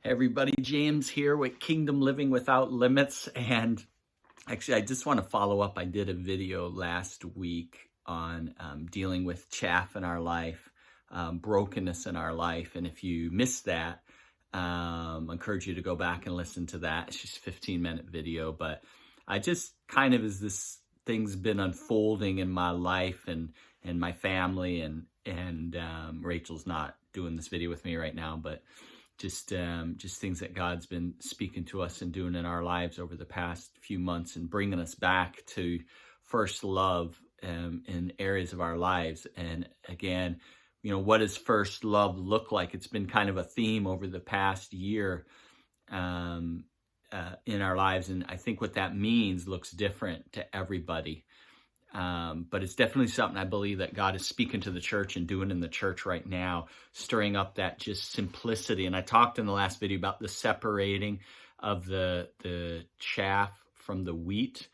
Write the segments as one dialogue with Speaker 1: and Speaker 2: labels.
Speaker 1: Hey everybody, James here with Kingdom Living Without Limits. And actually, I just want to follow up. I did a video last week on dealing with chaff in our life, brokenness in our life. And if you missed that, I encourage you to go back and listen to that. It's just a 15-minute video. But I just kind of, as this thing's been unfolding in my life and my family, and Rachel's not doing this video with me right now, but just things that God's been speaking to us and doing in our lives over the past few months and bringing us back to first love in areas of our lives. And again, what does first love look like? It's been kind of a theme over the past year in our lives. And I think what that means looks different to everybody. But it's definitely something I believe that God is speaking to the church and doing in the church right now, stirring up that just simplicity. And I talked in the last video about the separating of the chaff from the wheat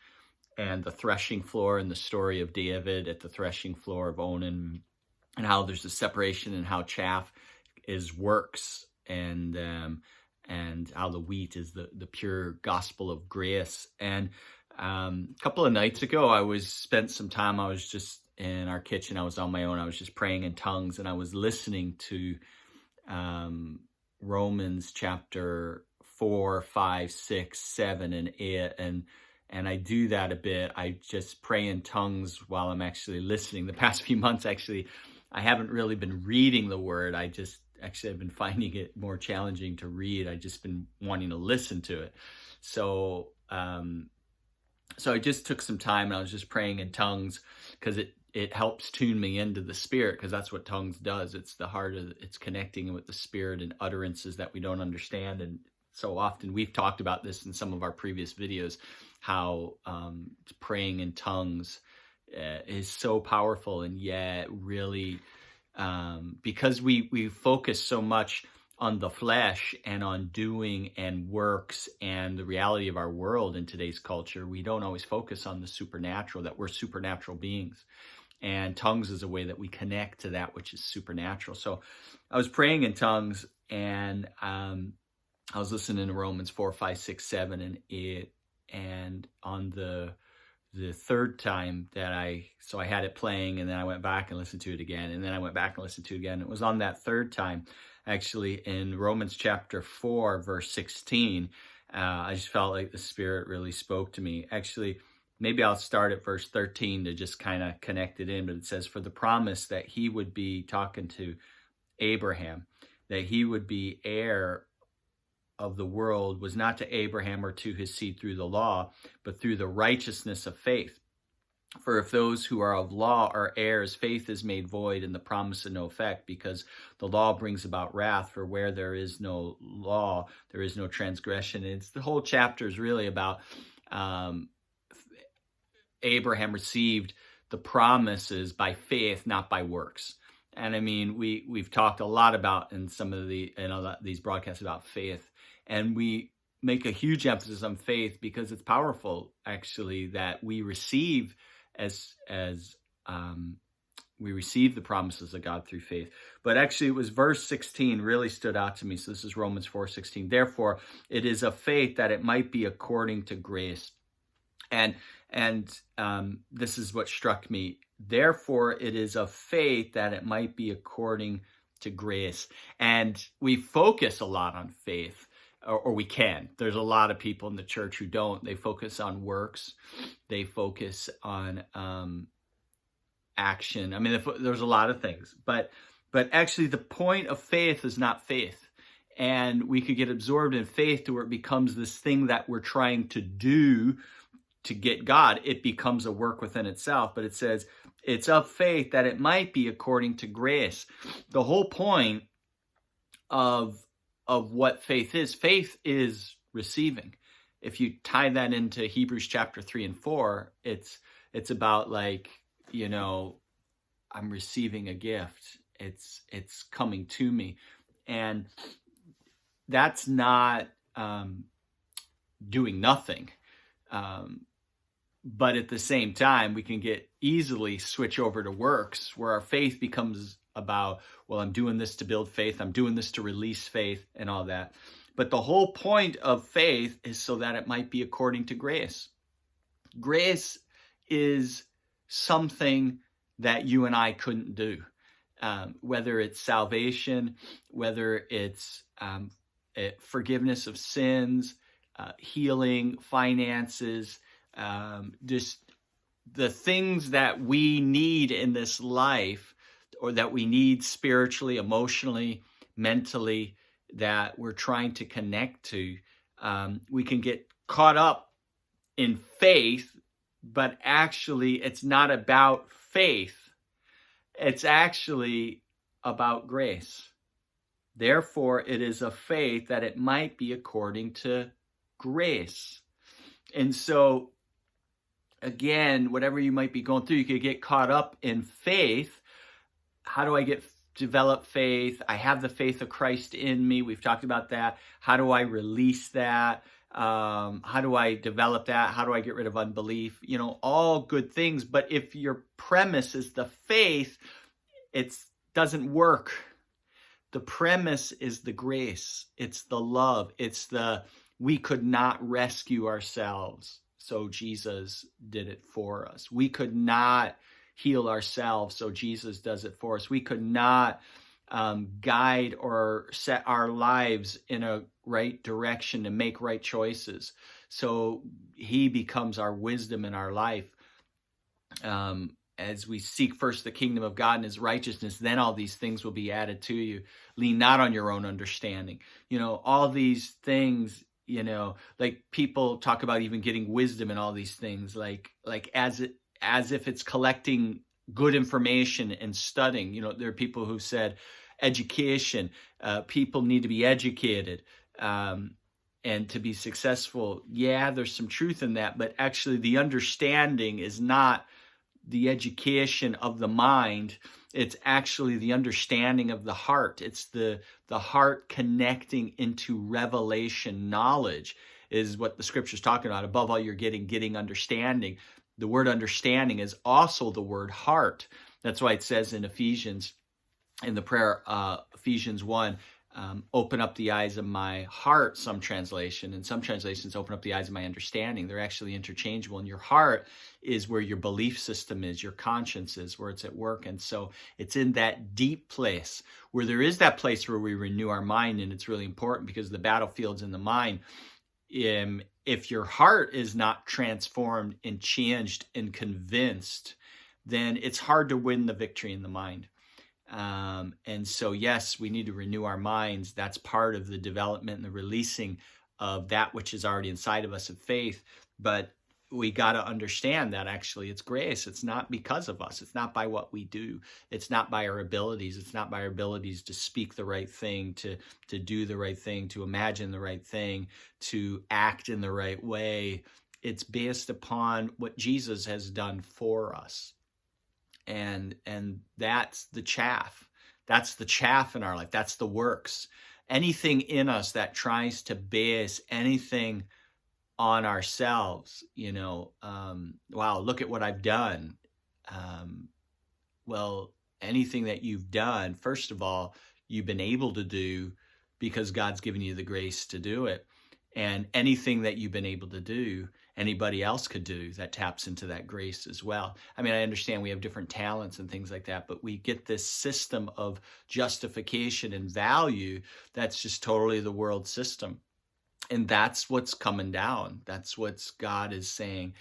Speaker 1: and the threshing floor, and the story of David at the threshing floor of Onan, and how there's a separation and how chaff is works, and how the wheat is the pure gospel of grace. And a couple of nights ago, I was just in our kitchen. I was on my own. I was just praying in tongues, and I was listening to Romans chapter 4, 5, 6, 7, and 8. And I do that a bit. I just pray in tongues while I'm actually listening. The past few months, actually, I haven't really been reading the word. I've been finding it more challenging to read. I've just been wanting to listen to it. So I just took some time, and I was just praying in tongues because it helps tune me into the Spirit, because that's what tongues does. It's the heart of it's connecting with the Spirit and utterances that we don't understand. And so often we've talked about this in some of our previous videos, how praying in tongues is so powerful. And yet really, because we focus so much on the flesh and on doing and works and the reality of our world in today's culture, we don't always focus on the supernatural, that we're supernatural beings. And tongues is a way that we connect to that which is supernatural. So I was praying in tongues, and I was listening to Romans 4, 5, 6, 7, and 8. And on the third time that I had it playing, and then I went back and listened to it again, and then I went back and listened to it again. It was on that third time, actually, in Romans chapter 4, verse 16, I just felt like the Spirit really spoke to me. Actually, maybe I'll start at verse 13 to just kind of connect it in, but it says, "For the promise that he would be," talking to Abraham, "that he would be heir of the world was not to Abraham or to his seed through the law, but through the righteousness of faith. For if those who are of law are heirs, faith is made void and the promise of no effect, because the law brings about wrath. For where there is no law, there is no transgression." And the whole chapter is really about Abraham received the promises by faith, not by works. And I mean, we've talked a lot about in some of these broadcasts about faith, and we make a huge emphasis on faith because it's powerful, actually, that we receive we receive the promises of God through faith. But actually, it was verse 16 really stood out to me. So this is Romans 4:16. "Therefore, it is of faith that it might be according to grace." And this is what struck me. "Therefore, it is of faith that it might be according to grace." And we focus a lot on faith, or we can. There's a lot of people in the church who don't. They focus on works. They focus on action. I mean, there's a lot of things. But actually, the point of faith is not faith. And we could get absorbed in faith to where it becomes this thing that we're trying to do to get God. It becomes a work within itself. But it says it's of faith that it might be according to grace. The whole point of what faith is receiving. If you tie that into Hebrews chapter 3 and 4, it's about, like, I'm receiving a gift. It's coming to me. And that's not doing nothing. But at the same time, we can easily switch over to works, where our faith becomes about, well, I'm doing this to build faith, I'm doing this to release faith and all that. But the whole point of faith is so that it might be according to grace. Grace is something that you and I couldn't do. Whether it's salvation, whether it's forgiveness of sins, healing, finances, just the things that we need in this life, or that we need spiritually, emotionally, mentally, that we're trying to connect to. We can get caught up in faith, but actually it's not about faith. It's actually about grace. Therefore, it is a faith that it might be according to grace. And so, again, whatever you might be going through, you could get caught up in faith. How do I develop faith? I have the faith of Christ in me. We've talked about that. How do I release that? How do I develop that? How do I get rid of unbelief? All good things. But if your premise is the faith, it doesn't work. The premise is the grace. It's the love. It's we could not rescue ourselves, so Jesus did it for us. We could not heal ourselves, so Jesus does it for us. We could not guide or set our lives in a right direction to make right choices, so he becomes our wisdom in our life. As we seek first the kingdom of God and his righteousness, then all these things will be added to you. Lean not on your own understanding. All these things, like people talk about even getting wisdom and all these things, like as if it's collecting good information and studying. There are people who said education, people need to be educated and to be successful. Yeah, there's some truth in that, but actually the understanding is not the education of the mind. It's actually the understanding of the heart. It's the heart connecting into revelation knowledge is what the scripture's talking about. Above all, you're getting understanding. The word understanding is also the word heart. That's why it says in Ephesians, in the prayer, Ephesians 1, open up the eyes of my heart, some translation, and some translations open up the eyes of my understanding. They're actually interchangeable. And your heart is where your belief system is, your conscience is, where it's at work. And so it's in that deep place where there is that place where we renew our mind. And it's really important because the battlefield's in the mind. If your heart is not transformed and changed and convinced, then it's hard to win the victory in the mind. And so, yes, we need to renew our minds. That's part of the development and the releasing of that which is already inside of us of faith. But we got to understand that actually it's grace. It's not because of us. It's not by what we do. It's not by our abilities. It's not by our abilities to speak the right thing, to do the right thing, to imagine the right thing, to act in the right way. It's based upon what Jesus has done for us. And that's the chaff. That's the chaff in our life. That's the works. Anything in us that tries to base anything on ourselves, wow, look at what I've done. Well, anything that you've done, first of all, you've been able to do because God's given you the grace to do it. And anything that you've been able to do, anybody else could do that taps into that grace as well. I mean, I understand we have different talents and things like that, but we get this system of justification and value that's just totally the world system. And that's what's coming down. That's what God is saying.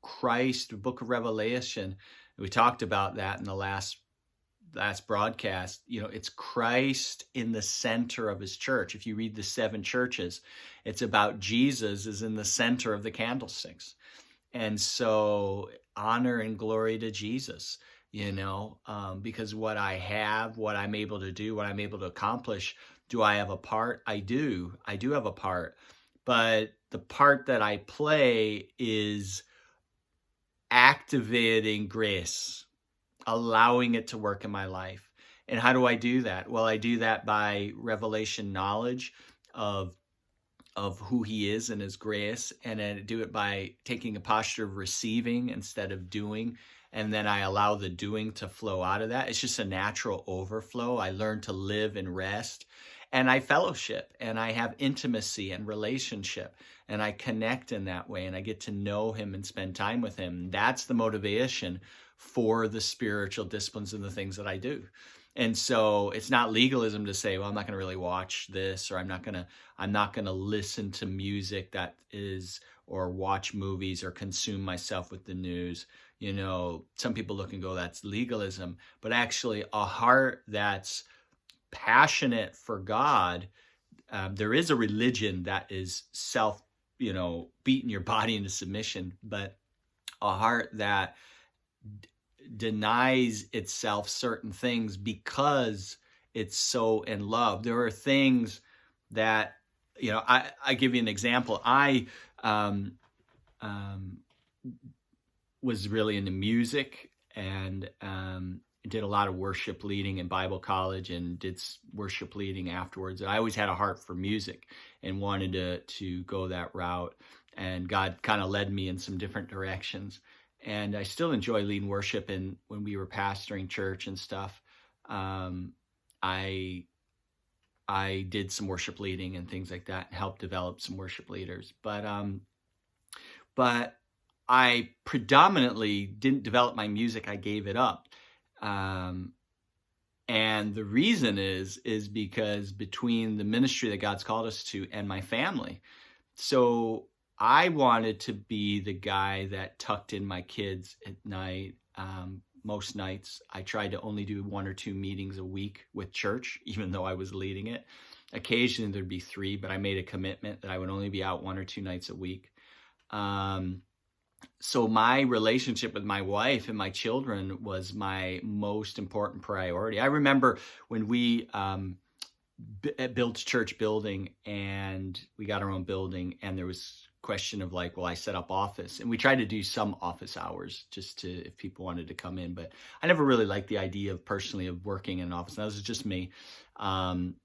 Speaker 1: Christ, the book of Revelation, we talked about that in the last broadcast. It's Christ in the center of his church. If you read the 7 churches, it's about Jesus is in the center of the candlesticks. And so honor and glory to Jesus, because what I have, what I'm able to do, what I'm able to accomplish, do I have a part? I do have a part. But the part that I play is activating grace, allowing it to work in my life. And how do I do that? Well, I do that by revelation knowledge of who he is and his grace. And I do it by taking a posture of receiving instead of doing. and then I allow the doing to flow out of that. It's just a natural overflow. I learn to live and rest, and I fellowship, and I have intimacy and relationship, and I connect in that way, and I get to know him and spend time with him. That's the motivation for the spiritual disciplines and the things that I do. And so it's not legalism to say, well, I'm not going to really watch this, or I'm not going to listen to music that is, or watch movies, or consume myself with the news. You know, some people look and go, that's legalism, but actually a heart that's passionate for God. There is a religion that is self, beating your body into submission, but a heart that denies itself certain things because it's so in love. There are things that, I give you an example. I was really into music, and did a lot of worship leading in Bible college, and did worship leading afterwards. I always had a heart for music and wanted to go that route. And God kind of led me in some different directions. And I still enjoy leading worship. And when we were pastoring church and stuff, I did some worship leading and things like that, and helped develop some worship leaders. But I predominantly didn't develop my music. I gave it up. And the reason is because between the ministry that God's called us to and my family. So I wanted to be the guy that tucked in my kids at night. Most nights I tried to only do 1 or 2 meetings a week with church, even though I was leading it. Occasionally there'd be 3, but I made a commitment that I would only be out 1 or 2 nights a week. So my relationship with my wife and my children was my most important priority. I remember when we built church building, and we got our own building, and there was question of like, well, I set up office, and we tried to do some office hours just to, if people wanted to come in, but I never really liked the idea of personally of working in an office. That was just me. I'm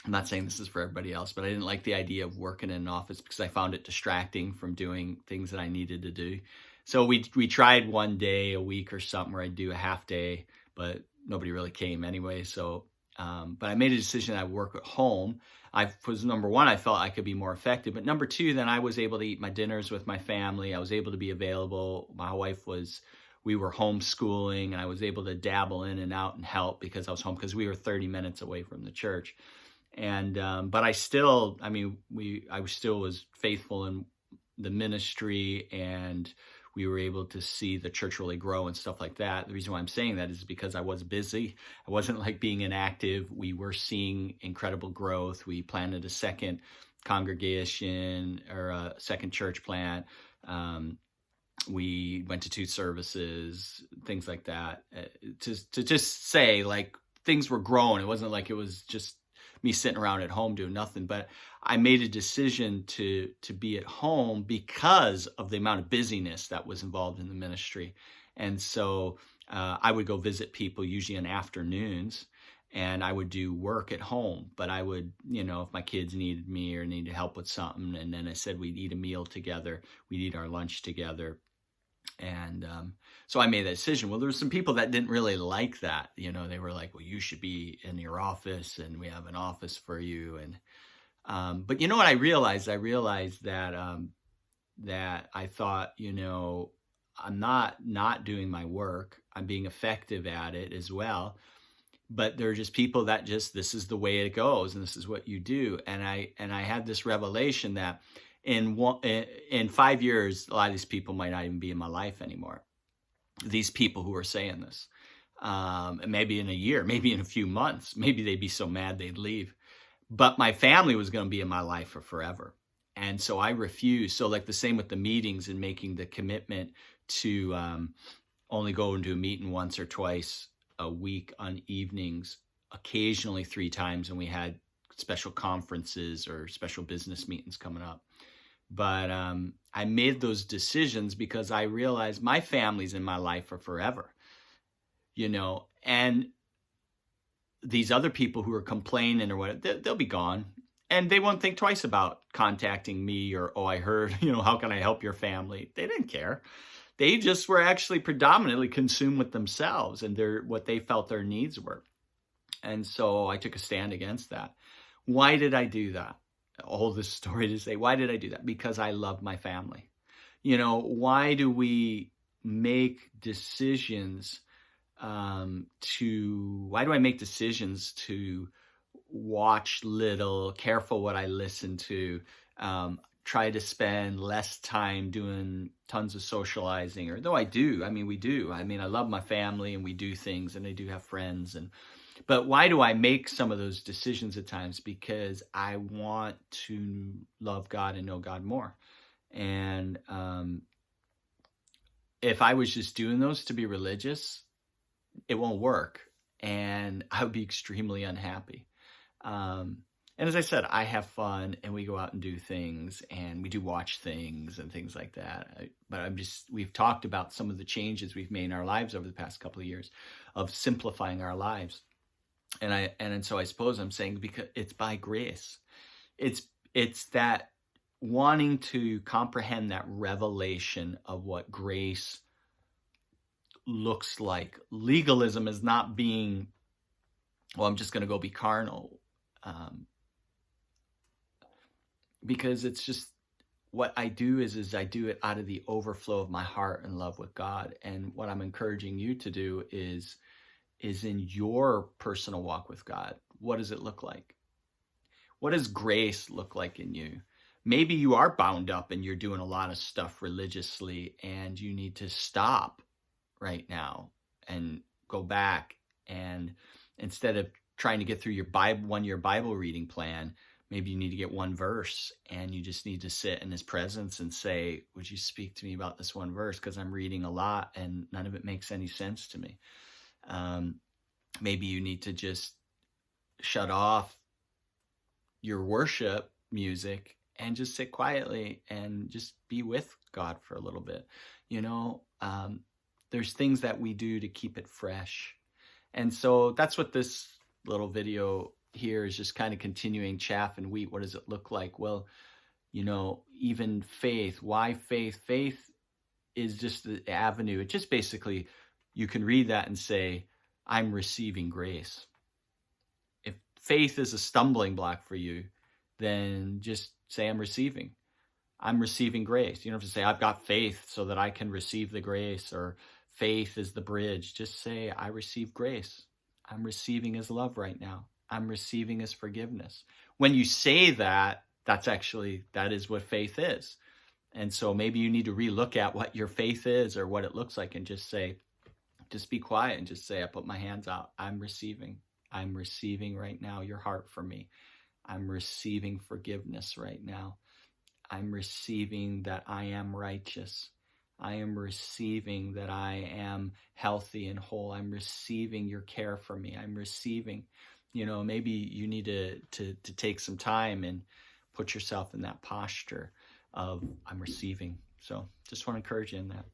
Speaker 1: not saying this is for everybody else, but I didn't like the idea of working in an office because I found it distracting from doing things that I needed to do. So we tried one day a week or something where I'd do a half day, but nobody really came anyway. So, but I made a decision I work at home. I was, number one, I felt I could be more effective, but number two, then I was able to eat my dinners with my family. I was able to be available. My wife we were homeschooling, and I was able to dabble in and out and help because I was home, because we were 30 minutes away from the church. And, but I still, I still was faithful in the ministry, and we were able to see the church really grow and stuff like that. The reason why I'm saying that is because I was busy. I wasn't like being inactive. We were seeing incredible growth. We planted a second congregation, or a second church plant. We went to 2 services, things like that, to just say like things were growing. It wasn't like it was just me sitting around at home doing nothing, but I made a decision to be at home because of the amount of busyness that was involved in the ministry. And so I would go visit people usually in afternoons, and I would do work at home. But I would, if my kids needed me or needed help with something, and then I said we'd eat a meal together, we'd eat our lunch together. And so I made that decision. Well, there were some people that didn't really like that. They were like, well, you should be in your office, and we have an office for you. And but what I realized? I realized that that I thought, I'm not doing my work. I'm being effective at it as well. But there are just people that this is the way it goes, and this is what you do. And I had this revelation that in 5 years, a lot of these people might not even be in my life anymore. These people who are saying this, maybe in a year, maybe in a few months, maybe they'd be so mad they'd leave. But my family was going to be in my life for forever. And so I refused. So like the same with the meetings, and making the commitment to only go into a meeting once or twice a week on evenings, occasionally 3 times. And we had special conferences or special business meetings coming up. But I made those decisions because I realized my family's in my life for forever, and these other people who are complaining or whatever, they'll be gone, and they won't think twice about contacting me or, oh, I heard, how can I help your family? They didn't care. They just were actually predominantly consumed with themselves and what they felt their needs were. And so I took a stand against that. Why did I do that? All this story to say, why did I do that? Because I love my family. Why do we make decisions why do I make decisions to watch little, careful what I listen to, try to spend less time doing tons of socializing, or though I do, we do. I love my family and we do things and I do have friends. But why do I make some of those decisions at times? Because I want to love God and know God more. And if I was just doing those to be religious, it won't work. And I would be extremely unhappy. And as I said, I have fun and we go out and do things and we do watch things and things like that. But we've talked about some of the changes we've made in our lives over the past couple of years of simplifying our lives. And so I suppose I'm saying because it's by grace. It's that wanting to comprehend that revelation of what grace looks like. Legalism is not being, well, I'm just going to go be carnal. Because it's just what I do is I do it out of the overflow of my heart and love with God. And what I'm encouraging you to do is in your personal walk with God. What does it look like? What does grace look like in you? Maybe you are bound up and you're doing a lot of stuff religiously and you need to stop right now and go back, and instead of trying to get through your one-year Bible reading plan, maybe you need to get one verse and you just need to sit in his presence and say, would you speak to me about this one verse? Because I'm reading a lot and none of it makes any sense to me. Maybe you need to just shut off your worship music and just sit quietly and just be with God for a little bit. There's things that we do to keep it fresh. And so that's what this little video here is, just kind of continuing chaff and wheat. What does it look like? Well, even faith. Why faith? Faith is just the avenue. It just basically, you can read that and say, I'm receiving grace. If faith is a stumbling block for you, then just say, I'm receiving grace. You don't have to say, I've got faith so that I can receive the grace, or faith is the bridge. Just say, I receive grace. I'm receiving his love right now. I'm receiving his forgiveness. When you say that, that is what faith is. And so maybe you need to relook at what your faith is or what it looks like, and just be quiet and just say, I put my hands out. I'm receiving right now your heart for me. I'm receiving forgiveness right now. I'm receiving that I am righteous. I am receiving that I am healthy and whole. I'm receiving your care for me. I'm receiving, maybe you need to take some time and put yourself in that posture of I'm receiving. So just want to encourage you in that.